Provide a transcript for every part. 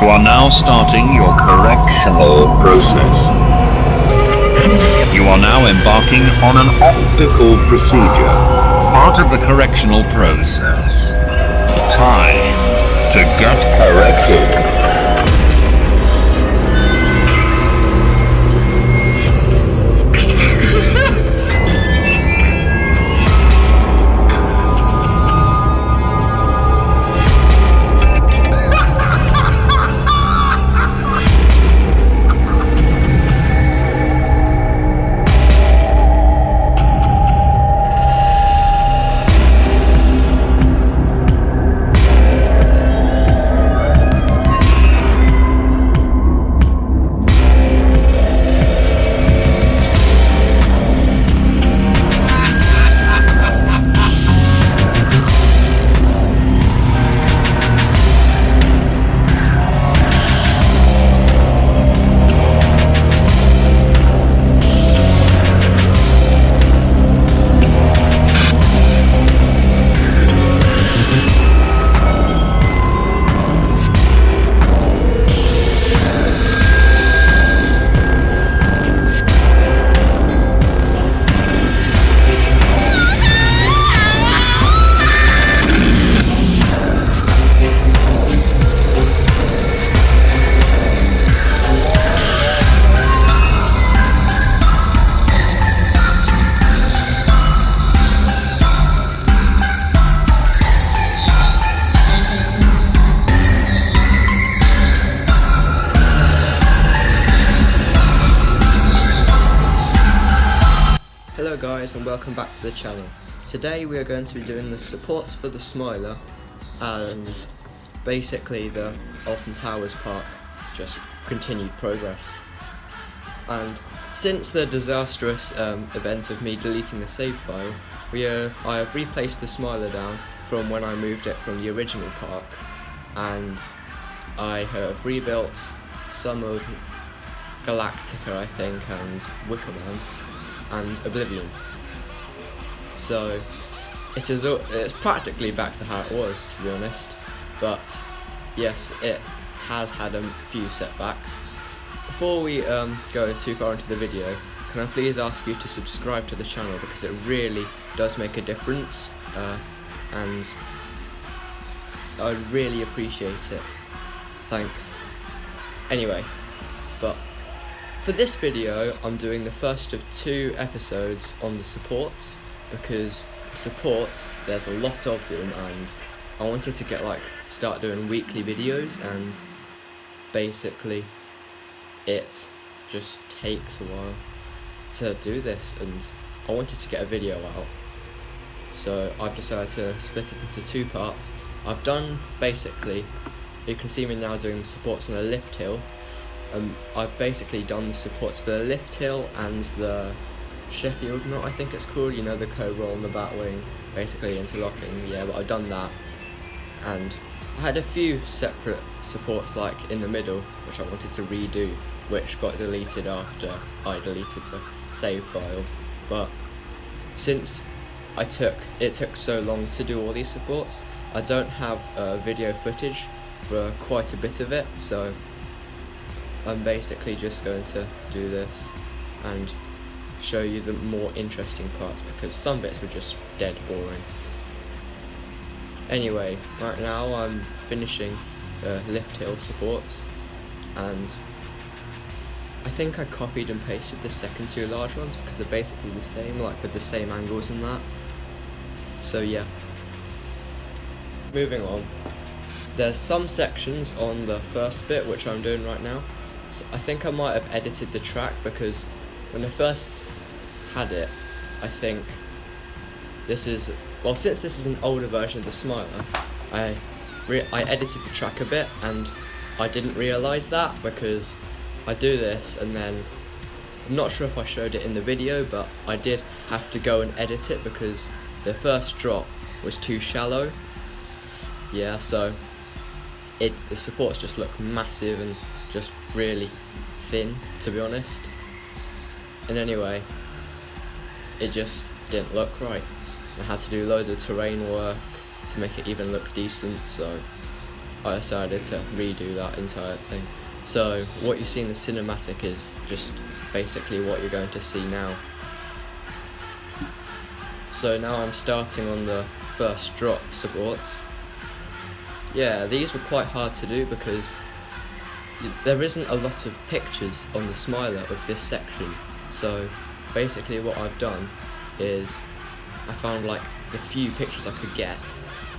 You are now starting your correctional process. You are now embarking on an optical procedure, part of the correctional process. Time to get corrected. Hello guys and welcome back to the channel. Today we are going to be doing the supports for the Smiler and basically the Alton Towers park, just continued progress. And since the disastrous event of me deleting the save file, I have replaced the Smiler down from when I moved it from the original park, and I have rebuilt some of Galactica I think and Wickerman and Oblivion. So it's practically back to how it was, to be honest, but yes, it has had a few setbacks. Before we go too far into the video, can I please ask you to subscribe to the channel, because it really does make a difference, and I'd really appreciate it. Thanks. Anyway, but for this video, I'm doing the first of 2 episodes on the supports, because the supports, there's a lot of them, and I wanted to start doing weekly videos, and basically it just takes a while to do this, and I wanted to get a video out, so I've decided to split it into 2 parts. I've done basically, you can see me now doing the supports on the lift hill. I've basically done the supports for the lift hill and the Sheffield knot, I think it's called, you know, the co-roll and the batwing, basically interlocking, yeah, but I've done that. And I had a few separate supports like in the middle, which I wanted to redo, which got deleted after I deleted the save file. But since it took so long to do all these supports, I don't have video footage for quite a bit of it, so I'm basically just going to do this and show you the more interesting parts, because some bits were just dead boring. Anyway, right now I'm finishing the lift hill supports, and I think I copied and pasted the second 2 large ones because they're basically the same, like with the same angles and that. So yeah, moving on. There's some sections on the first bit which I'm doing right now. So I think I might have edited the track, because when I first had it, I think this is, well, since this is an older version of the Smiler, I edited the track a bit, and I didn't realise that, because I do this and then I'm not sure if I showed it in the video, but I did have to go and edit it because the first drop was too shallow. Yeah, so the supports just look massive and just really thin, to be honest. And anyway, it just didn't look right. I had to do loads of terrain work to make it even look decent, so I decided to redo that entire thing. So what you see in the cinematic is just basically what you're going to see now. So now I'm starting on the first drop supports. Yeah, these were quite hard to do because there isn't a lot of pictures on the Smiler of this section. So basically what I've done is I found like the few pictures I could get,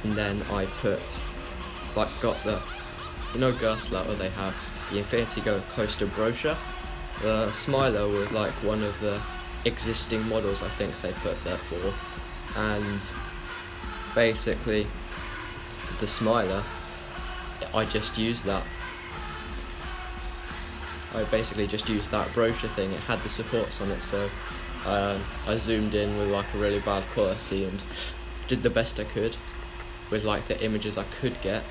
and then I got the, Gerstlauer, where they have the Infinity Go Coaster brochure. The Smiler was like one of the existing models I think they put there for, and basically the Smiler, I just used that. I basically just used that brochure thing. It had the supports on it, so I zoomed in with like a really bad quality and did the best I could with like the images I could get.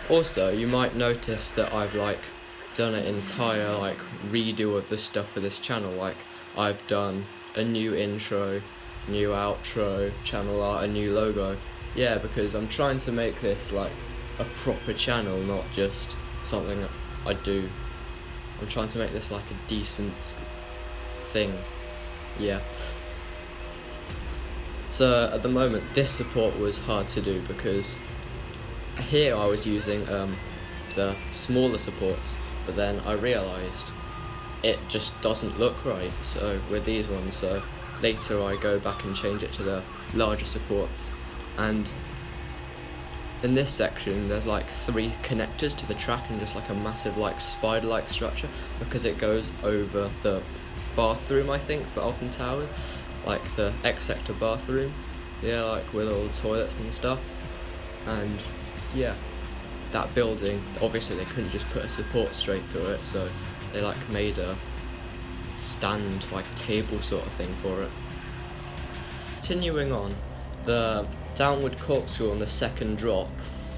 Also, you might notice that I've like done an entire like redo of the stuff for this channel. Like I've done a new intro, new outro, channel art, a new logo. Yeah, because I'm trying to make this like a proper channel, not just something I do. I'm trying to make this like a decent thing. Yeah. So at the moment this support was hard to do because here I was using the smaller supports, but then I realised it just doesn't look right so with these ones, so later I go back and change it to the larger supports. And in this section there's like 3 connectors to the track and just like a massive like spider-like structure because it goes over the bathroom, I think, for Alton Towers, like the X sector bathroom, yeah, like with all the toilets and stuff. And yeah, that building, obviously they couldn't just put a support straight through it, so they like made a stand, like table sort of thing for it. Continuing on, the downward corkscrew on the second drop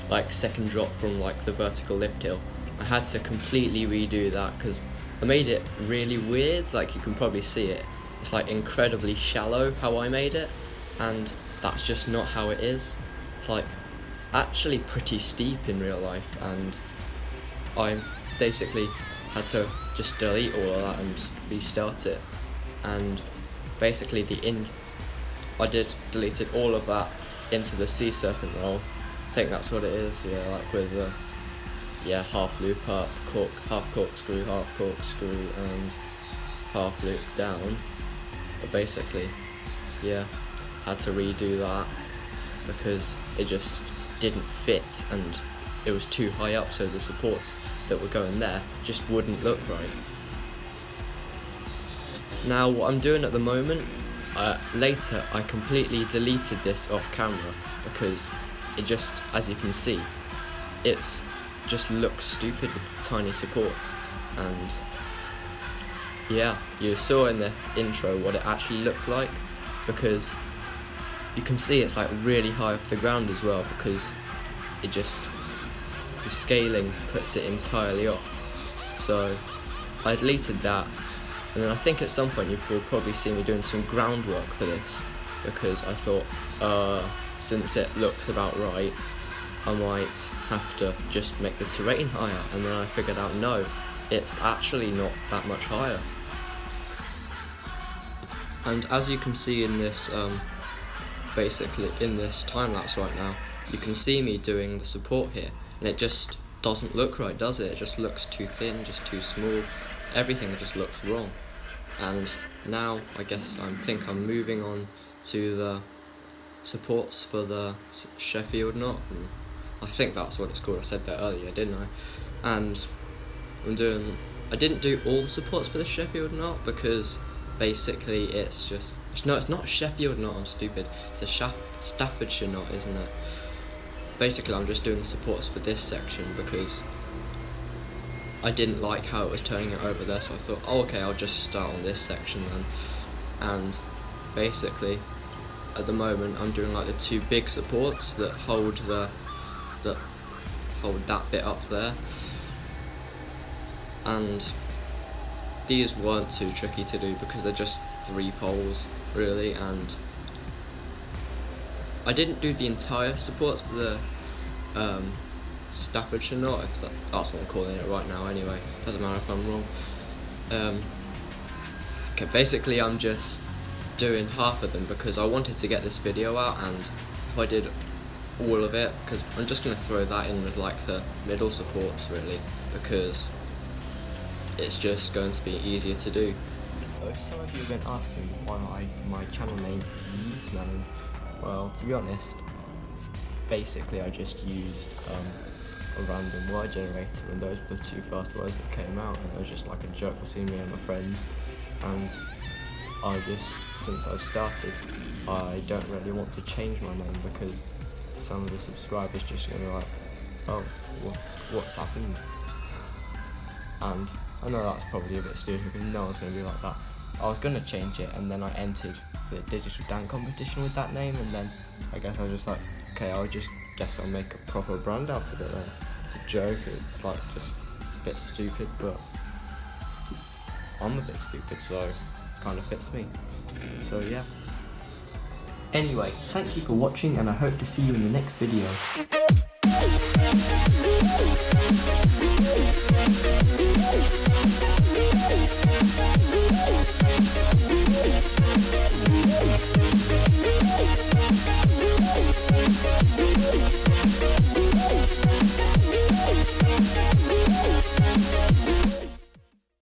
from like the vertical lift hill, I had to completely redo that because I made it really weird. Like you can probably see it, it's like incredibly shallow how I made it, and that's just not how it is. It's like actually pretty steep in real life, and I basically had to just delete all of that and just restart it. And basically I deleted all of that into the sea serpent roll. I think that's what it is, yeah, like with the half loop up, half corkscrew, and half loop down. But basically, yeah, had to redo that because it just didn't fit and it was too high up, so the supports that were going there just wouldn't look right. Now what I'm doing at the moment, later I completely deleted this off camera because it just, as you can see, it's just looks stupid with tiny supports. And yeah, you saw in the intro what it actually looked like, because you can see it's like really high off the ground as well, because it just, the scaling puts it entirely off. So I deleted that, and then I think at some point you will probably see me doing some groundwork for this, because I thought since it looks about right, I might have to just make the terrain higher, and then I figured out no, it's actually not that much higher. And as you can see in this basically in this time lapse right now, you can see me doing the support here, and it just doesn't look right, does it? It just looks too thin, just too small, everything just looks wrong. And now I guess I think I'm moving on to the supports for the Sheffield knot. I think that's what it's called, I said that earlier, didn't I? And I didn't do all the supports for the Sheffield knot because basically it's not Sheffield knot, I'm stupid, it's a Staffordshire knot, isn't it? Basically I'm just doing the supports for this section because I didn't like how it was turning it over there, so I thought, oh okay, I'll just start on this section then. And basically at the moment I'm doing like the 2 big supports that hold that bit up there, and these weren't too tricky to do because they're just 3 poles really. And I didn't do the entire supports for the Staffordshire Knot, if that's what I'm calling it right now anyway, doesn't matter if I'm wrong. Okay, basically I'm just doing half of them because I wanted to get this video out, and if I did all of it, because I'm just going to throw that in with like the middle supports really, because it's just going to be easier to do. Some of you have been asking why my channel name is Melon. Well, to be honest, basically I just used a random word generator, and those were the two first words that came out, and it was just like a joke between me and my friends. And since I've started, I don't really want to change my name, because some of the subscribers just going to be like, oh, what's happened? And I know that's probably a bit stupid, because no one's going to be like that. I was going to change it, and then I entered the digital dance competition with that name, and then I guess I was just like, okay, I'll make a proper brand out of it then. It's a joke, it's like just a bit stupid, but I'm a bit stupid, so it kind of fits me. So yeah. Anyway, thank you for watching, and I hope to see you in the next video.